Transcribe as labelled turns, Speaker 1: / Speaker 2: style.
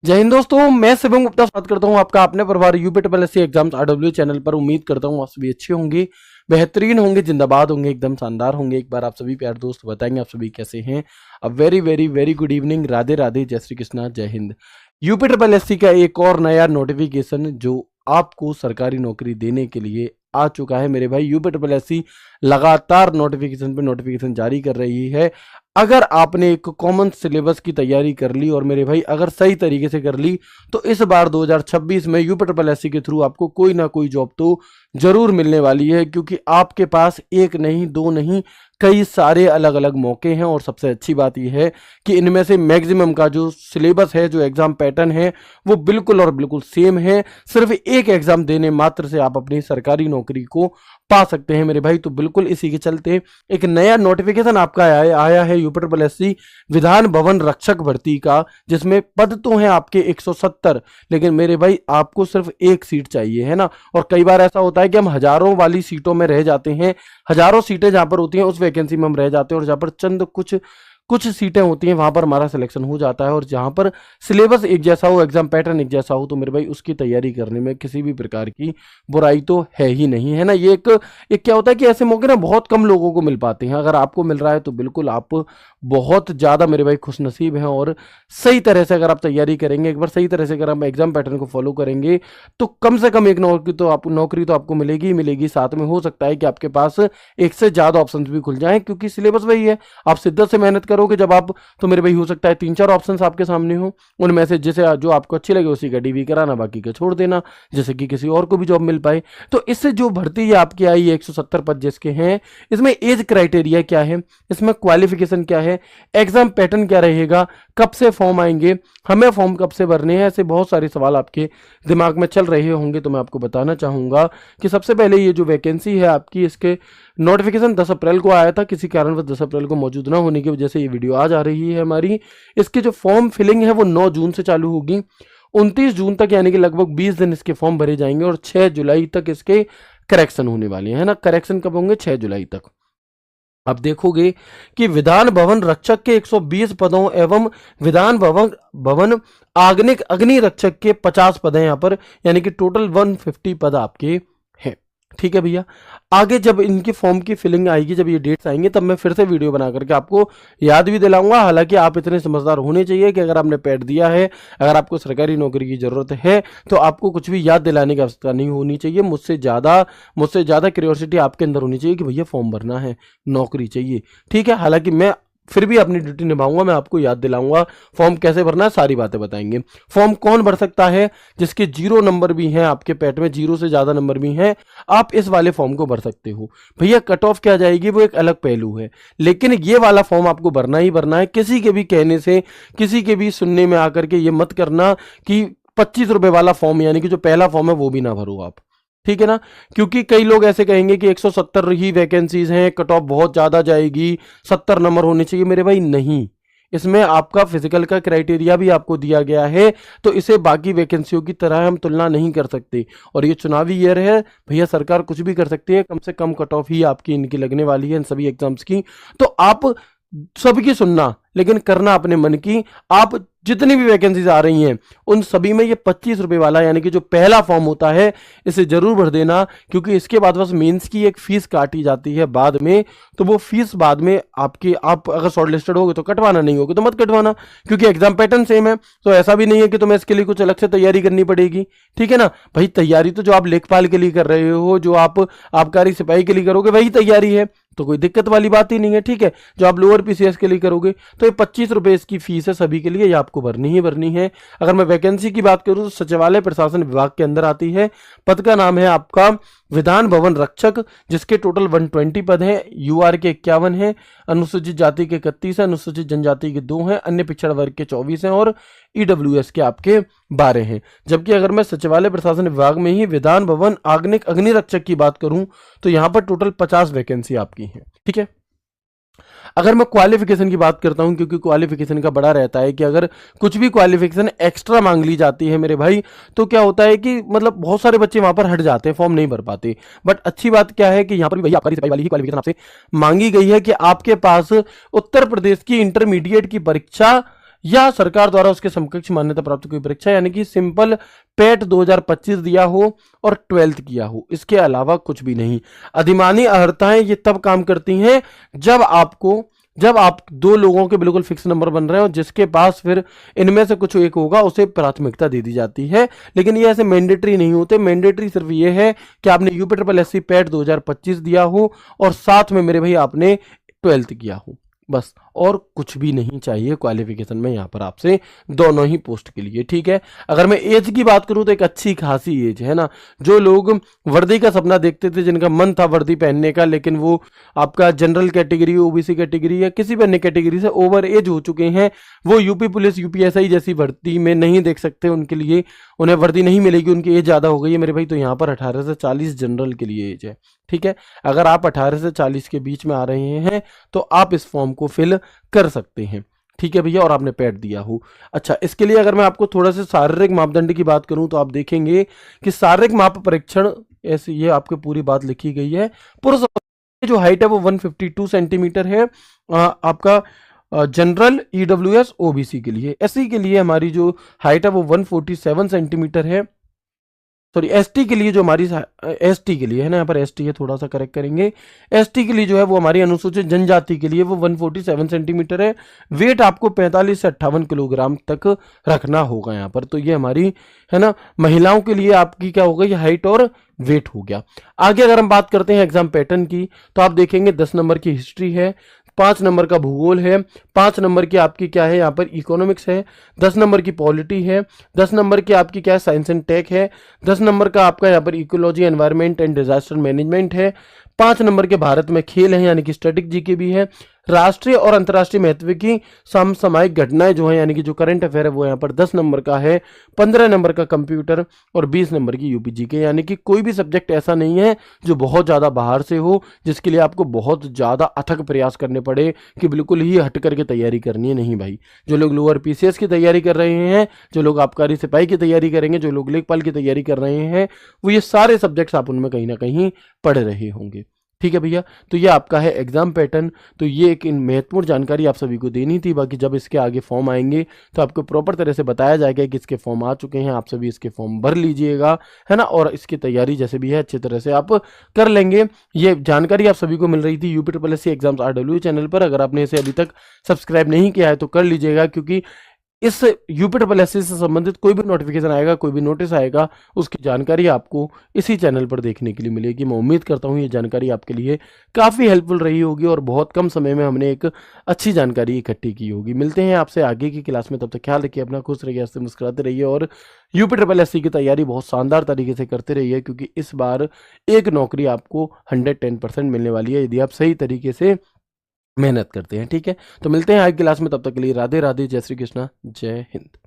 Speaker 1: जय हिंद दोस्तों, मैं शिवम गुप्ता स्वागत करता हूं आपका अपने परिवार यूपीएससी एग्जाम्स आरडब्ल्यू चैनल पर। उम्मीद करता हूं आप सभी अच्छे होंगे, बेहतरीन होंगे, जिंदाबाद होंगे, एकदम शानदार होंगे। एक बार आप सभी प्यार दोस्त बताएंगे आप सभी कैसे हैं। A very very very good evening, Radhe Radhe, जय श्री कृष्णा, जय हिंद। यूपीएससी का एक और नया नोटिफिकेशन जो आपको सरकारी नौकरी देने के लिए आ चुका है मेरे भाई। यूपीएससी लगातार नोटिफिकेशन पे नोटिफिकेशन जारी कर रही है। अगर आपने एक कॉमन सिलेबस की तैयारी कर ली और मेरे भाई अगर सही तरीके से कर ली तो इस बार 2026 में यूपीएससी के थ्रू आपको कोई ना कोई जॉब तो जरूर मिलने वाली है, क्योंकि आपके पास एक नहीं दो नहीं कई सारे अलग अलग मौके हैं। और सबसे अच्छी बात यह है कि इनमें से मैक्सिमम का जो सिलेबस है, जो एग्जाम पैटर्न है, वो बिल्कुल और बिल्कुल सेम है। सिर्फ एक एग्जाम देने मात्र से आप अपनी सरकारी नौकरी को पा सकते हैं मेरे भाई। तो बिल्कुल इसी के चलते एक नया नोटिफिकेशन आपका आया है यूपीएससी विधान भवन रक्षक भर्ती का, जिसमें पद तो हैं आपके 170, लेकिन मेरे भाई आपको सिर्फ एक सीट चाहिए, है ना। और कई बार ऐसा होता है कि हम हजारों वाली सीटों में रह जाते हैं, हजारों सीटें जहां पर होती हैं उस वैकेंसी में हम रह जाते हैं, और जहां पर चंद कुछ सीटें होती हैं वहां पर हमारा सिलेक्शन हो जाता है। और जहां पर सिलेबस एक जैसा हो, एग्जाम पैटर्न एक जैसा हो, तो मेरे भाई उसकी तैयारी करने में किसी भी प्रकार की बुराई तो है ही नहीं, है ना। ये एक क्या होता है कि ऐसे मौके ना बहुत कम लोगों को मिल पाते हैं। अगर आपको मिल रहा है तो बिल्कुल आप बहुत ज़्यादा मेरे भाई खुशनसीब हैं। और सही तरह से अगर आप तैयारी करेंगे, एक बार सही तरह से अगर हम एग्जाम पैटर्न को फॉलो करेंगे तो कम से कम एक नौकरी तो आपको मिलेगी ही मिलेगी। साथ में हो सकता है कि आपके पास एक से ज़्यादा ऑप्शन भी खुल जाएं, क्योंकि सिलेबस वही है। आप शिद्दत से मेहनत करोगे जब आप, तो मेरे भाई हो सकता है 3-4 ऑप्शंस आपके सामने हो, उनमें से जिसे जो आपको अच्छी लगे उसी का डीवी कराना, बाकी का छोड़ देना, जैसे कि किसी और को भी जॉब मिल पाए। तो इससे जो भर्ती आपकी आई 170 पद जिसके हैं, इसमें एज क्राइटेरिया क्या है, इसमें क्वालिफिकेशन क्या है, एग्जाम पैटर्न क्या रहेगा, कब से फॉर्म आएंगे, हमें फॉर्म कब से भरने हैं, ऐसे बहुत सारे सवाल आपके दिमाग में चल रहे होंगे। तो मैं आपको बताना चाहूंगा कि सबसे पहले ये जो वैकेंसी है आपकी, इसके नोटिफिकेशन 10 अप्रैल को आया था। किसी कारणवश 10 अप्रैल को मौजूद ना होने की वजह से ये वीडियो आज आ रही है हमारी। इसकी जो फॉर्म फिलिंग है वो 9 जून से चालू होगी, 29 जून तक, यानी कि लगभग 20 दिन इसके फॉर्म भरे जाएंगे, और 6 जुलाई तक इसके करेक्शन होने वाले हैं, है ना। करेक्शन कब होंगे? 6 जुलाई तक। अब देखोगे कि विधान भवन रक्षक के 120 पदों एवं विधान भवन आग्निक अग्नि रक्षक के 50 पद हैं यहाँ पर, यानी कि टोटल 150 पद आपके हैं। ठीक है भैया। आगे जब इनकी फॉर्म की फिलिंग आएगी, जब ये डेट्स आएंगे, तब मैं फिर से वीडियो बना करके आपको याद भी दिलाऊंगा। हालांकि आप इतने समझदार होने चाहिए कि अगर आपने पैड दिया है, अगर आपको सरकारी नौकरी की जरूरत है, तो आपको कुछ भी याद दिलाने की आवश्यकता नहीं होनी चाहिए। मुझसे ज़्यादा क्यूरियोसिटी आपके अंदर होनी चाहिए कि भैया फॉर्म भरना है, नौकरी चाहिए। ठीक है। हालांकि मैं फिर भी अपनी ड्यूटी निभाऊंगा, मैं आपको याद दिलाऊंगा फॉर्म कैसे भरना है, सारी बातें बताएंगे। फॉर्म कौन भर सकता है? जिसके 0 नंबर भी हैं, आपके पैट में 0 से ज्यादा नंबर भी हैं, आप इस वाले फॉर्म को भर सकते हो। भैया कट ऑफ क्या जाएगी वो एक अलग पहलू है, लेकिन ये वाला फॉर्म आपको भरना ही भरना है। किसी के भी कहने से, किसी के भी सुनने में आकर के ये मत करना कि 25 रुपए वाला फॉर्म, यानी कि जो पहला फॉर्म है वो भी ना भरो आप। ठीक है ना। क्योंकि कई लोग ऐसे कहेंगे कि 170 ही वैकेंसीज हैं, कट ऑफ बहुत ज्यादा जाएगी, 70 नंबर होने चाहिए। मेरे भाई नहीं, इसमें आपका फिजिकल का क्राइटेरिया भी आपको दिया गया है, तो इसे बाकी वैकेंसियों की तरह हम तुलना नहीं कर सकते। और ये चुनावी ईयर है भैया, सरकार कुछ भी कर सकती है, कम से कम कट ऑफ ही आपकी इनकी लगने वाली है इन सभी एग्जाम्स की। तो आप सबकी सुनना, लेकिन करना अपने मन की। आप जितनी भी वैकेंसीज आ रही हैं उन सभी में ये 25 रुपए वाला, यानी कि जो पहला फॉर्म होता है, इसे जरूर भर देना, क्योंकि इसके बाद बस मेंस की एक फीस काटी जाती है बाद में। तो वो फीस बाद में आप अगर शॉर्ट लिस्टेड होगे तो कटवाना, नहीं होगे तो मत कटवाना, क्योंकि एग्जाम पैटर्न सेम है। तो ऐसा भी नहीं है कि तुम्हें इसके लिए कुछ अलग से तैयारी करनी पड़ेगी। ठीक है ना भाई। तैयारी तो जो आप लेखपाल के लिए कर रहे हो, जो आप आबकारी सिपाही के लिए करोगे, वही तैयारी है, तो कोई दिक्कत वाली बात ही नहीं है। ठीक है। जो आप लोअर पीसीएस के लिए करोगे, तो ये 25 रुपए इसकी फीस है सभी के लिए, ये आपको भरनी ही भरनी है। अगर मैं वैकेंसी की बात करूं तो सचिवालय प्रशासन विभाग के अंदर आती है। पद का नाम है आपका विधान भवन रक्षक, जिसके टोटल 120 पद हैं। यूआर के 51 हैं, अनुसूचित जाति के 31 हैं, अनुसूचित जनजाति के 2 हैं, अन्य पिछड़ा वर्ग के 24 हैं, और ईडब्ल्यूएस के आपके 12 हैं। जबकि अगर मैं सचिवालय प्रशासन विभाग में ही विधान भवन आग्निक अग्नि रक्षक की बात करूं तो यहां पर टोटल 50 वैकेंसी आपकी है। ठीक है। अगर मैं क्वालिफिकेशन की बात करता हूं, क्योंकि क्वालिफिकेशन का बड़ा रहता है कि अगर कुछ भी क्वालिफिकेशन एक्स्ट्रा मांग ली जाती है मेरे भाई, तो क्या होता है कि मतलब बहुत सारे बच्चे वहां पर हट जाते हैं, फॉर्म नहीं भर पाते। बट अच्छी बात क्या है कि यहां पर भी आबकारी सिपाही वाली ही क्वालिफिकेशन आपसे मांगी गई है कि आपके पास उत्तर प्रदेश की इंटरमीडिएट की परीक्षा या सरकार द्वारा उसके समकक्ष मान्यता प्राप्त कोई परीक्षा, यानी कि सिंपल पेट 2025 दिया हो और 12th किया हो, इसके अलावा कुछ भी नहीं। अधिमानी अर्हताएं ये तब काम करती हैं जब आप दो लोगों के बिल्कुल फिक्स नंबर बन रहे हो, जिसके पास फिर इनमें से कुछ एक होगा उसे प्राथमिकता दे दी जाती है। लेकिन ये ऐसे मैंडेटरी नहीं होते। मैंडेटरी सिर्फ ये है कि आपने यूपीएससी पेट 2025 दिया हो और साथ में मेरे भाई आपने 12th किया हो, बस, और कुछ भी नहीं चाहिए क्वालिफिकेशन में यहाँ पर आपसे, दोनों ही पोस्ट के लिए, ठीक है। अगर मैं एज की बात करूँ तो एक अच्छी खासी एज है ना। जो लोग वर्दी का सपना देखते थे, जिनका मन था वर्दी पहनने का, लेकिन वो आपका जनरल कैटेगरी, ओबीसी कैटेगरी या किसी भी अन्य कैटेगरी से ओवर एज हो चुके हैं, वो यूपी पुलिस यूपीएसआई जैसी भर्ती में नहीं देख सकते, उनके लिए उन्हें वर्दी नहीं मिलेगी, उनकी एज ज़्यादा हो गई है मेरे भाई। तो यहाँ पर 18 से 40 जनरल के लिए एज है, ठीक है। अगर आप 18 से 40 के बीच में आ रहे हैं तो आप इस फॉर्म को फिल कर सकते हैं, ठीक है भैया, और आपने पैड दिया हो। अच्छा, इसके लिए अगर मैं आपको थोड़ा सा शारीरिक मापदंड की बात करूं तो आप देखेंगे कि शारीरिक माप परीक्षण, ऐसे ये आपकी पूरी बात लिखी गई है। पुरुष जो हाइट है वो 152 सेंटीमीटर है आपका जनरल, ईडब्ल्यूएस, ओबीसी के लिए। एससी के लिए हमारी जो हाइट है वो 147 सेंटीमीटर है। सॉरी, एसटी के लिए जो हमारी एसटी के लिए है ना, यहाँ पर एसटी है, थोड़ा सा करेक्ट करेंगे। एसटी के लिए जो है वो हमारी अनुसूचित जनजाति के लिए वो 147 सेंटीमीटर है। वेट आपको 45 से 58 किलोग्राम तक रखना होगा यहाँ पर। तो ये हमारी है ना महिलाओं के लिए आपकी क्या होगा, ये हाइट और वेट हो गया। आगे अगर हम बात करते हैं एग्जाम पैटर्न की, तो आप देखेंगे 10 नंबर की हिस्ट्री है, 5 नंबर का भूगोल है, 5 नंबर की आपकी क्या है यहाँ पर इकोनॉमिक्स है, 10 नंबर की पॉलिटी है, 10 नंबर की आपकी क्या है साइंस एंड टेक है, 10 नंबर का आपका यहाँ पर ecology, environment and disaster management है, 5 नंबर के भारत में खेल है यानी कि स्टैटिक जीके भी है, राष्ट्रीय और अंतर्राष्ट्रीय महत्व की समसामयिक घटनाएं जो है यानी कि जो करंट अफेयर है वो यहाँ पर 10 नंबर का है, 15 नंबर का कंप्यूटर और 20 नंबर की यूपी जीके। यानी कि कोई भी सब्जेक्ट ऐसा नहीं है जो बहुत ज़्यादा बाहर से हो, जिसके लिए आपको बहुत ज़्यादा अथक प्रयास करने पड़े कि बिल्कुल ही हट करके तैयारी करनी है। नहीं भाई, जो लोग लोअर पीसीएस की तैयारी कर रहे हैं, जो लोग आबकारी सिपाही की तैयारी करेंगे, जो लोग लेखपाल की तैयारी कर रहे हैं, वो ये सारे सब्जेक्ट्स आप उनमें कहीं ना कहीं पढ़ रहे होंगे, ठीक है भैया। तो ये आपका है एग्जाम पैटर्न। तो ये एक महत्वपूर्ण जानकारी आप सभी को देनी थी। बाकी जब इसके आगे फॉर्म आएंगे तो आपको प्रॉपर तरह से बताया जाएगा कि इसके फॉर्म आ चुके हैं, आप सभी इसके फॉर्म भर लीजिएगा, है ना, और इसकी तैयारी जैसे भी है अच्छी तरह से आप कर लेंगे। ये जानकारी आप सभी को मिल रही थी यूपीएससी एग्जाम्स RW चैनल पर। अगर आपने इसे अभी तक सब्सक्राइब नहीं किया है तो कर लीजिएगा, क्योंकि इस यूपीएससी से संबंधित कोई भी नोटिफिकेशन आएगा, कोई भी नोटिस आएगा, उसकी जानकारी आपको इसी चैनल पर देखने के लिए मिलेगी। मैं उम्मीद करता हूँ ये जानकारी आपके लिए काफ़ी हेल्पफुल रही होगी और बहुत कम समय में हमने एक अच्छी जानकारी इकट्ठी की होगी। मिलते हैं आपसे आगे की क्लास में, तब तक ख्याल रखिए अपना, खुश रहिए, हंसते मुस्कुराते रहिए और यूपीएससी की तैयारी बहुत शानदार तरीके से करते रहिए, क्योंकि इस बार एक नौकरी आपको 110% मिलने वाली है यदि आप सही तरीके से मेहनत करते हैं, ठीक है। तो मिलते हैं आगे क्लास में, तब तक के लिए राधे राधे, जय श्री कृष्णा, जय हिंद।